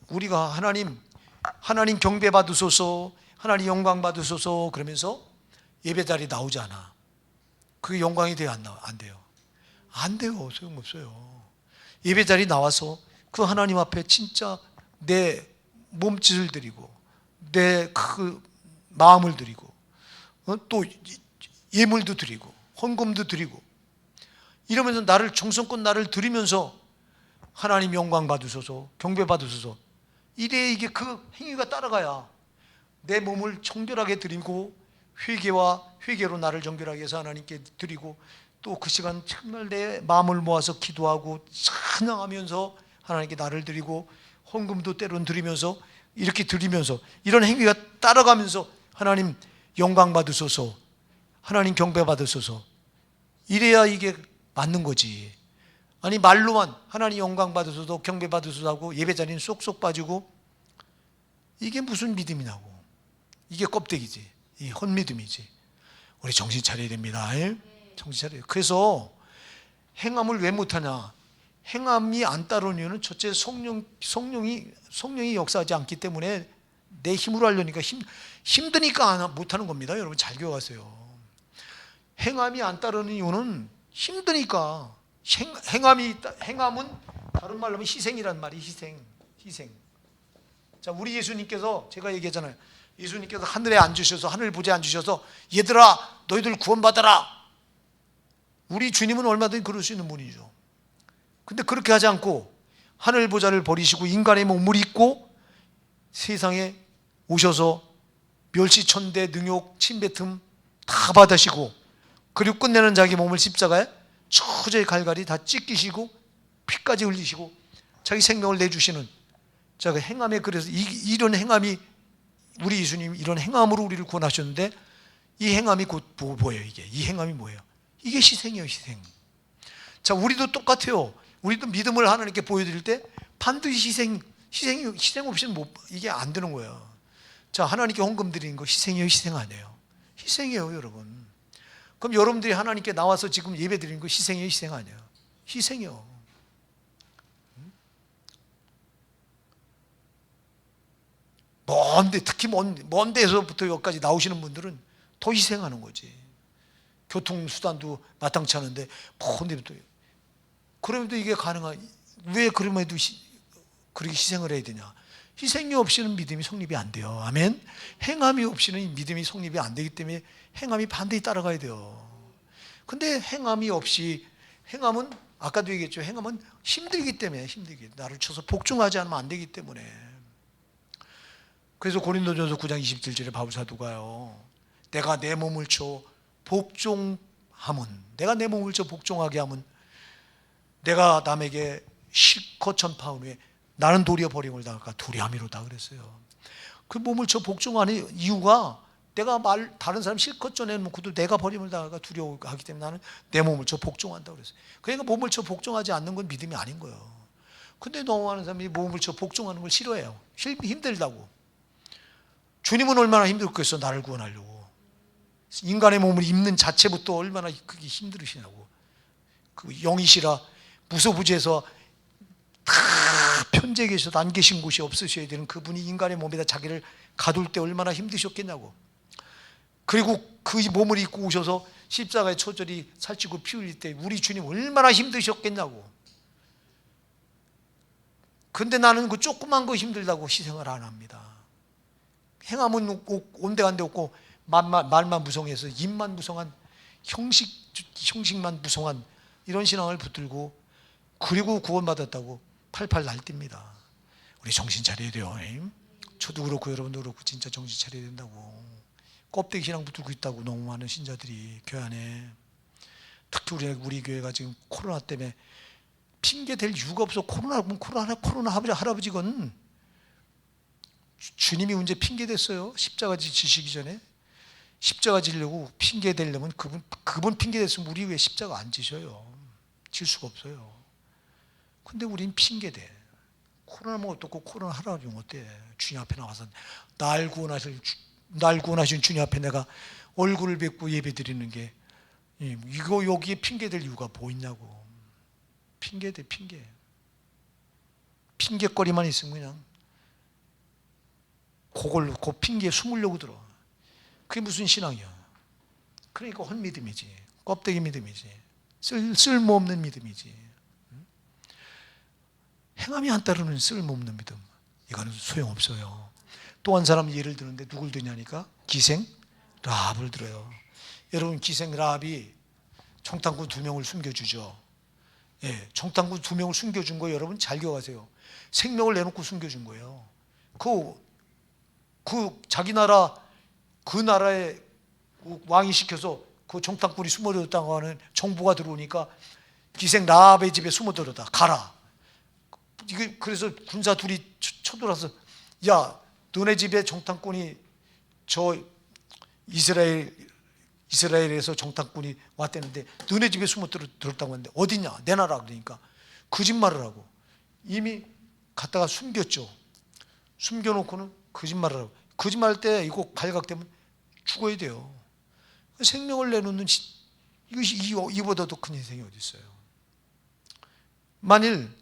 우리가 하나님 경배 받으소서, 하나님 영광 받으소서 그러면서 예배 자리에 나오지 않아. 그게 영광이 돼요? 안 돼요? 안 돼요. 소용없어요. 예배 자리 나와서 그 하나님 앞에 진짜 내 몸짓을 드리고 내 그 마음을 드리고 또 예물도 드리고 헌금도 드리고 이러면서 나를 정성껏 나를 드리면서 하나님 영광 받으소서, 경배 받으소서, 이래 이게 그 행위가 따라가야 내 몸을 정결하게 드리고 회개로 나를 정결하게 해서 하나님께 드리고 또 그 시간 정말 내 마음을 모아서 기도하고 찬양하면서 하나님께 나를 드리고 헌금도 때론 드리면서 이렇게 드리면서 이런 행위가 따라가면서 하나님 영광 받으소서, 하나님 경배 받으소서, 이래야 이게 맞는 거지. 아니 말로만 하나님 영광 받으소서 경배 받으소서 하고 예배 자리는 쏙쏙 빠지고 이게 무슨 믿음이냐고. 이게 껍데기지. 이 헛믿음이지. 우리 정신 차려야 됩니다. 정신 차려요. 그래서 행함을 왜 못하냐. 행함이 안 따르는 이유는 첫째 성령이 역사하지 않기 때문에 내 힘으로 하려니까 힘드니까 못하는 겁니다. 여러분 잘 기억하세요. 행함이 안 따르는 이유는 힘드니까. 행함은 다른 말로 하면 희생이란 말이 희생. 자, 우리 예수님께서 제가 얘기했잖아요. 예수님께서 하늘에 앉으셔서 하늘 보좌에 앉으셔서 얘들아 너희들 구원받아라. 우리 주님은 얼마든지 그럴 수 있는 분이죠. 근데 그렇게 하지 않고 하늘 보좌를 버리시고 인간의 몸을 입고 세상에 오셔서 멸시천대 능욕 침뱉음 다 받으시고 그리고 끝내는 자기 몸을 십자가에 처저의 갈갈이 다 찢기시고 피까지 흘리시고 자기 생명을 내주시는 자, 그 행함에 그래서 이런 행함이 우리 예수님이 이런 행함으로 우리를 구원하셨는데 이 행함이 곧 뭐예요? 이 행함이 뭐예요? 이게 희생이에요, 희생. 자, 우리도 똑같아요. 우리도 믿음을 하나님께 보여드릴 때 반드시 희생 없이는 이게 안 되는 거예요. 자, 하나님께 헌금 드리는 거 희생이에요, 희생 아니에요? 희생이에요, 여러분. 그럼 여러분들이 하나님께 나와서 지금 예배 드리는 거 희생이에요, 희생 아니에요? 희생이요. 특히 먼 데서부터 여기까지 나오시는 분들은 더 희생하는 거지. 교통수단도 마땅치 않은데 먼 데부터. 그럼에도 이게 왜 그럼에도 그렇게 희생을 해야 되냐. 희생이 없이는 믿음이 성립이 안 돼요. 아멘. 행함이 없이는 믿음이 성립이 안 되기 때문에 행함이 반드시 따라가야 돼요. 근데 행함은 아까도 얘기했죠. 행함은 힘들기 때문에 나를 쳐서 복종하지 않으면 안 되기 때문에. 그래서 고린도전서 9장 27절에 바울 사도가요. 내가 내 몸을 쳐 복종하게 하면 내가 남에게 실컷 전파한 후에 나는 도리어 버림을 당할까 두려함이로다 그랬어요. 그 몸을 쳐 복종하는 이유가 내가 다른 사람 실컷 전해놓고도 내가 버림을 당할까 두려워하기 때문에 나는 내 몸을 쳐 복종한다고 그랬어요. 그러니까 몸을 쳐 복종하지 않는 건 믿음이 아닌 거예요. 근데 너무 많은 사람이 몸을 쳐 복종하는 걸 싫어해요. 힘들다고. 주님은 얼마나 힘들겠어, 나를 구원하려고. 인간의 몸을 입는 자체부터 얼마나 그게 힘들으시냐고. 그 영이시라 무소부지에서 다 편지에 계셔도 안 계신 곳이 없으셔야 되는 그분이 인간의 몸에다 자기를 가둘 때 얼마나 힘드셨겠냐고. 그리고 그 몸을 입고 오셔서 십자가의 초절이 살찌고 피 흘릴 때 우리 주님 얼마나 힘드셨겠냐고. 근데 나는 그 조그만 거 힘들다고 희생을 안 합니다. 행함은 온데간데 없고 말만 무성해서 입만 무성한 형식만 무성한 이런 신앙을 붙들고 그리고 구원받았다고 팔팔 날뜁니다. 우리 정신 차려야 돼요. 저도 그렇고 여러분도 그렇고 진짜 정신 차려야 된다고. 껍데기 신앙 붙들고 있다고 너무 많은 신자들이 교회 안에. 특히 우리 교회가 지금 코로나 때문에 핑계 댈 이유가 없어. 코로나 할아버지건 주님이 언제 핑계 댔어요? 십자가 지시기 전에. 십자가 지려고 핑계 대려면 그분 핑계 댔으면 우리 왜 십자가 안 지셔요? 질 수가 없어요. 근데 우린 핑계 대. 코로나 뭐 어떻고 코로나 할아버지면 어때? 주님 앞에 나와서 날 구원하신 주님 앞에 내가 얼굴을 뵙고 예배 드리는 게 이거 여기에 핑계 댈 이유가 뭐 있냐고. 핑계 대. 핑계거리만 있으면 그냥 그 핑계에 숨으려고 들어. 그게 무슨 신앙이야? 그러니까 헛믿음이지. 껍데기 믿음이지. 쓸모없는 믿음이지. 행함이 안 따르는 쓸모없는 믿음, 이거는 소용없어요. 또 한 사람 예를 드는데 누굴 드냐니까 기생 라합을 들어요. 여러분, 기생 라합이 청탕꾼 2명을 숨겨주죠. 예, 청탕꾼 2명을 숨겨준 거 여러분 잘 기억하세요. 생명을 내놓고 숨겨준 거예요. 그 자기 나라, 그 나라의 왕이 시켜서 그 청탕꾼이 숨어들었다고 하는 정보가 들어오니까 기생 라합의 집에 숨어들었다, 가라. 그래서 군사 둘이 쳐들어와서, 야, 너네 집에 정탐꾼이, 저 이스라엘에서 정탐꾼이 왔다는데 너네 집에 숨어 들었다고 하는데 어디냐, 내놔라. 그러니까 거짓말을 하고, 이미 갖다가 숨겼죠. 숨겨놓고는 거짓말을 하고, 거짓말할 때 이거 발각되면 죽어야 돼요. 생명을 내놓는 이것이 이보다도 큰 인생이 어디 있어요. 만일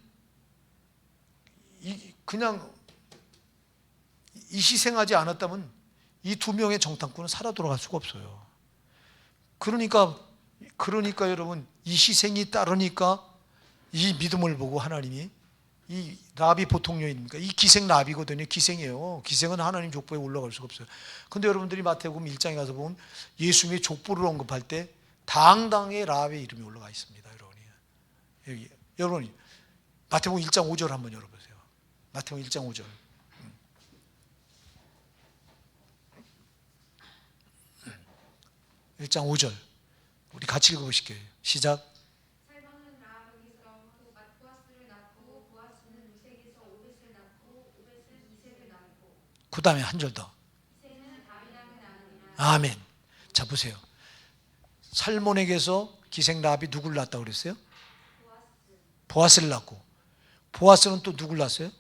그냥 희생하지 않았다면 이 2명의 정탐꾼은 살아 돌아갈 수가 없어요. 그러니까 여러분, 이 희생이 따르니까 이 믿음을 보고 하나님이, 이 라합이 보통 여인입니까? 이 기생 라합이거든요. 기생이에요. 기생은 하나님 족보에 올라갈 수가 없어요. 근데 여러분들이 마태복음 1장에 가서 보면 예수님의 족보를 언급할 때 당당히 라합의 이름이 올라가 있습니다. 여러분이 마태복음 1장 5절 한번 열어보세요. 마태복음 1장 5절. 1장 5절 우리 같이 읽어보실게요. 시작. 살몬은 라합에게서 보아스를 낳고, 보아스는 루색에서 오벳을 낳고, 오벳은 이새를 낳고, 그 다음에 한 절 더. 이새는 다윗왕을 낳으니라. 아멘. 자, 보세요. 살몬에게서 기생 라합이 누굴 낳았다고 그랬어요? 보아스를 낳고, 보아스는 또 누굴 낳았어요?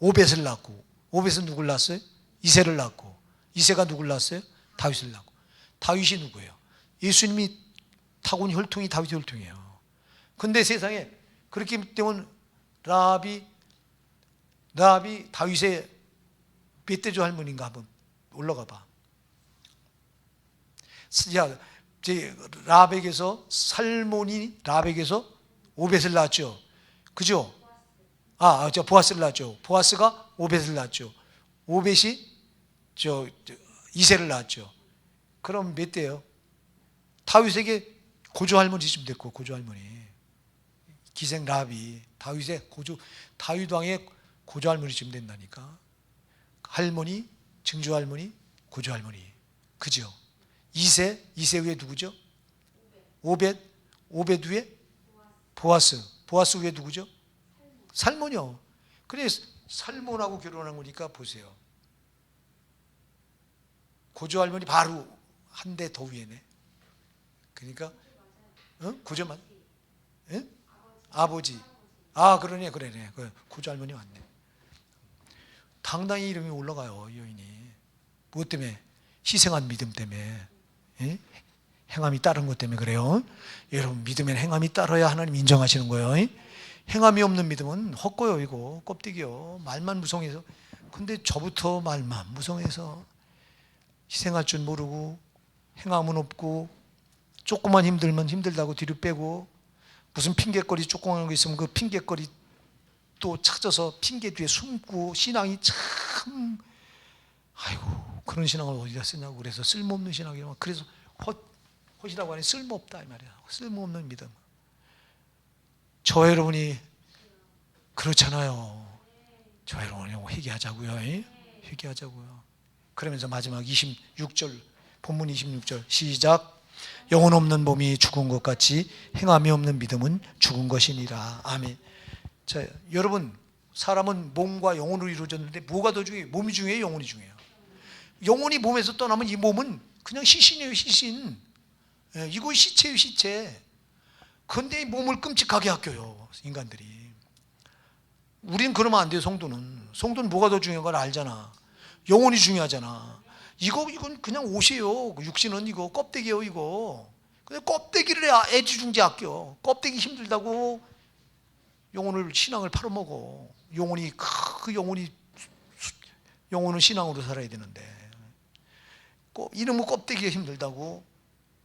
오벳을 낳고, 오벳은 누굴 낳았어요? 이새를 낳고, 이새가 누굴 낳았어요? 다윗을 낳고. 다윗이 누구예요? 예수님이 타고 온 혈통이 다윗 혈통이에요. 근데 세상에 그렇기 때문에 라합이 다윗의 멧돼지 할머니인가 한번 올라가 봐. 야, 라합에게서 살몬이 라합에게서 오벳을 낳았죠. 그죠? 보아스를 낳았죠. 보아스가 오벳을 낳았죠. 오벳이 이새를 낳았죠. 그럼 몇 대예요? 다윗에게 고조 할머니쯤 됐고, 고조 할머니. 기생 라합이 다윗 왕의 고조 할머니쯤 된다니까. 할머니, 증조 할머니, 고조 할머니. 그죠? 이새 위에 누구죠? 오벳 위에 보아스 위에 누구죠? 살몬이요. 그래, 살몬하고 결혼한 거니까 보세요. 고조 할머니 바로 한 대 더 위에네. 그러니까 고조만, 아버지. 그러네. 고조 할머니 왔네. 당당히 이름이 올라가요, 이 여인이. 무엇 때문에? 희생한 믿음 때문에. 행함이 따른 것 때문에 그래요. 여러분, 믿음엔 행함이 따라야 하나님 인정하시는 거예요. 행함이 없는 믿음은 헛고요. 이거 껍데기요. 말만 무성해서. 근데 저부터 말만 무성해서 희생할 줄 모르고, 행함은 없고, 조금만 힘들면 힘들다고 뒤로 빼고, 무슨 핑계거리 조그만 거 있으면 그 핑계거리 또 찾아서 핑계 뒤에 숨고, 신앙이 참, 아이고, 그런 신앙을 어디다 쓰냐고. 그래서 쓸모없는 신앙이라고. 그래서 헛이라고 하니 쓸모없다 이 말이야. 쓸모없는 믿음. 저 여러분이 그렇잖아요. 저 여러분이 회개하자고요. 회개하자고요. 그러면서 마지막 26절, 본문 26절 시작. 영혼 없는 몸이 죽은 것 같이 행함이 없는 믿음은 죽은 것이니라. 아멘. 자, 여러분, 사람은 몸과 영혼으로 이루어졌는데 뭐가 더 중요해요? 몸이 중요해요? 영혼이 중요해요? 영혼이 몸에서 떠나면 이 몸은 그냥 시신이에요. 시신. 이거 시체예요. 시체. 그런데 이 몸을 끔찍하게 아껴요, 인간들이. 우린 그러면 안 돼요. 성도는 뭐가 더 중요한 걸 알잖아. 영혼이 중요하잖아. 이건 그냥 옷이에요. 육신은 이거 껍데기예요. 이거. 근데 껍데기를 애지중지 아껴. 껍데기 힘들다고 신앙을 팔아먹어. 영혼은 신앙으로 살아야 되는데, 이놈의 껍데기가 힘들다고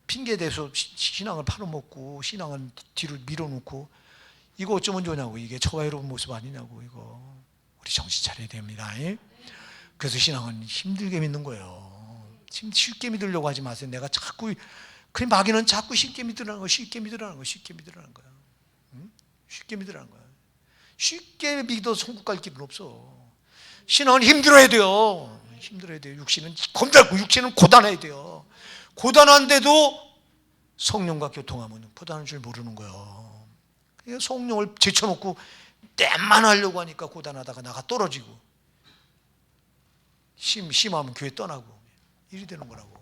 핑계 대서 신앙을 팔아먹고 신앙을 뒤로 밀어놓고 이거 어쩌면 좋냐고. 이게 처와이로운 모습 아니냐고. 이거 우리 정신 차려야 됩니다. 그래서 신앙은 힘들게 믿는 거예요. 쉽게 믿으려고 하지 마세요. 내가 자꾸 그 마귀는 자꾸 쉽게 믿으라는 거, 쉽게 믿으라는 거, 쉽게 믿으라는 거야. 쉽게 믿으라는 거야. 쉽게 믿어 천국 갈 길은 없어. 신앙은 힘들어야 돼요. 힘들어야 돼요. 육신은 겁나고 육신은 고단해야 돼요. 고단한데도 성령과 교통하면 고단한 줄 모르는 거예요. 성령을 제쳐놓고 땜만 하려고 하니까 고단하다가 나가 떨어지고 심하면 교회 떠나고 이리 되는 거라고.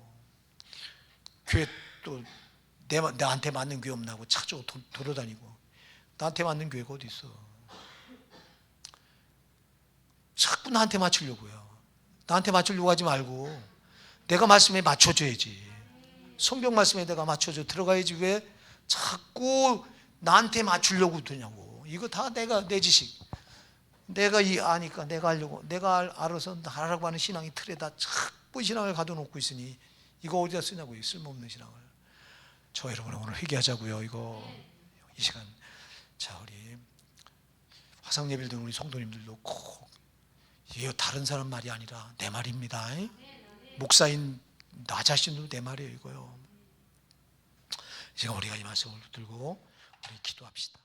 교회 또 나한테 맞는 교회 없나고 찾아 돌아다니고. 나한테 맞는 교회가 어디 있어. 자꾸 나한테 맞추려고요. 나한테 맞추려고 하지 말고 내가 말씀에 맞춰줘야지. 성경 말씀에 내가 맞춰줘 들어가야지. 왜 자꾸 나한테 맞추려고 드냐고. 이거 다 내 지식. 내가 아니까 내가 하려고, 내가 알아서 하라고 하는 신앙이 틀에다 자꾸 신앙을 가둬놓고 있으니 이거 어디다 쓰냐고요. 쓸모없는 신앙을. 저 여러분 오늘 회개하자고요. 이 시간. 자, 우리 화상예배를 드는 우리 성도님들도 꼭 이게 다른 사람 말이 아니라 내 말입니다. 목사인 나 자신도 내 말이에요. 이거요. 지금 우리가 이 말씀을 들고 우리 기도합시다.